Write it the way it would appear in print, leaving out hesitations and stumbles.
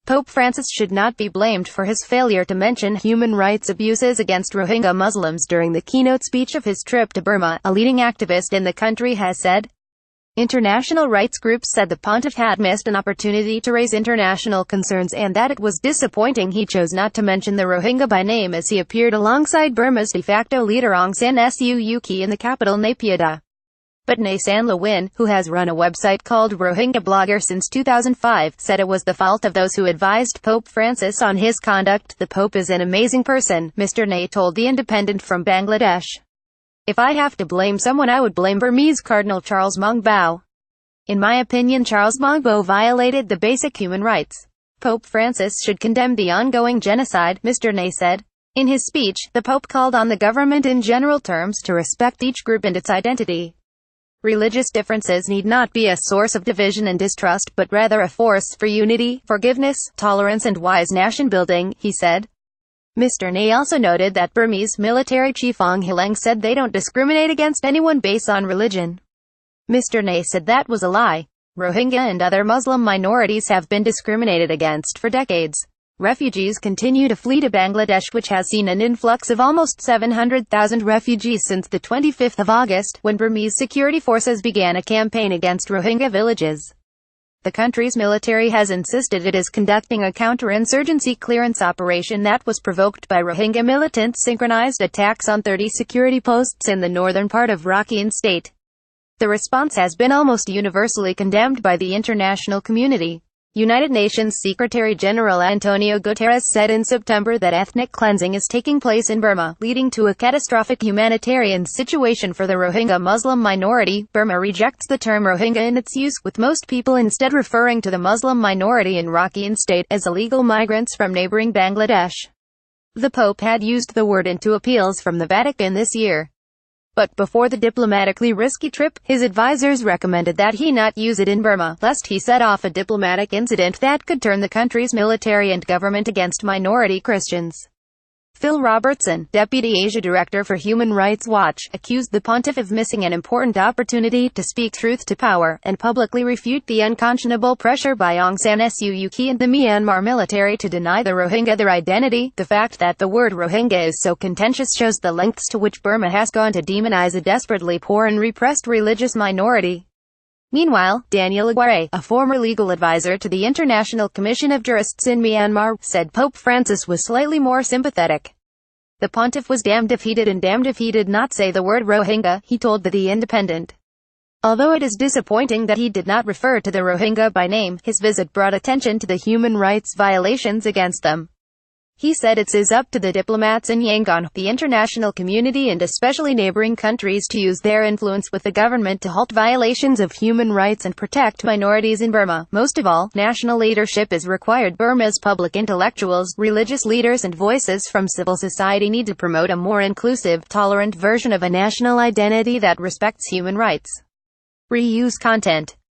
Pope Francis should not be blamed for his failure to mention human rights abuses against Rohingya Muslims during the keynote speech of his trip to Burma, a leading activist in the country has said. International rights groups said the pontiff had missed an opportunity to raise international concerns and that it was disappointing he chose not to mention the Rohingya by name as he appeared alongside Burma's de facto leader Aung San Suu Kyi in the capital Naypyidaw. But Nay San Lwin, who has run a website called Rohingya Blogger since 2005, said it was the fault of those who advised Pope Francis on his conduct. The Pope is an amazing person, Mr. Nay told The Independent from Bangladesh. If I have to blame someone I would blame Burmese Cardinal Charles Maungbo. In my opinion Charles Maungbo violated the basic human rights. Pope Francis should condemn the ongoing genocide, Mr. Nay said. In his speech, the Pope called on the government in general terms to respect each group and its identity. Religious differences need not be a source of division and distrust, but rather a force for unity, forgiveness, tolerance and wise nation-building, he said. Mr. Nay also noted that Burmese military chief Aung Hileng said they don't discriminate against anyone based on religion. Mr. Nay said that was a lie. Rohingya and other Muslim minorities have been discriminated against for decades. Refugees continue to flee to Bangladesh, which has seen an influx of almost 700,000 refugees since the 25th of August, when Burmese security forces began a campaign against Rohingya villages. The country's military has insisted it is conducting a counterinsurgency clearance operation that was provoked by Rohingya militants' synchronized attacks on 30 security posts in the northern part of Rakhine state. The response has been almost universally condemned by the international community. United Nations Secretary-General Antonio Guterres said in September that ethnic cleansing is taking place in Burma, leading to a catastrophic humanitarian situation for the Rohingya Muslim minority. Burma rejects the term Rohingya in its use, with most people instead referring to the Muslim minority in Rakhine state as illegal migrants from neighboring Bangladesh. The Pope had used the word in two appeals from the Vatican this year. But before the diplomatically risky trip, his advisors recommended that he not use it in Burma, lest he set off a diplomatic incident that could turn the country's military and government against minority Christians. Phil Robertson, Deputy Asia Director for Human Rights Watch, accused the pontiff of missing an important opportunity to speak truth to power, and publicly refute the unconscionable pressure by Aung San Suu Kyi and the Myanmar military to deny the Rohingya their identity. The fact that the word Rohingya is so contentious shows the lengths to which Burma has gone to demonize a desperately poor and repressed religious minority. Meanwhile, Daniel Aguirre, a former legal advisor to the International Commission of Jurists in Myanmar, said Pope Francis was slightly more sympathetic. The pontiff was damned if he did and damned if he did not say the word Rohingya, he told The Independent. Although it is disappointing that he did not refer to the Rohingya by name, his visit brought attention to the human rights violations against them. He said it is up to the diplomats in Yangon, the international community and especially neighboring countries to use their influence with the government to halt violations of human rights and protect minorities in Burma. Most of all, national leadership is required. Burma's public intellectuals, religious leaders and voices from civil society need to promote a more inclusive, tolerant version of a national identity that respects human rights. Reuse content.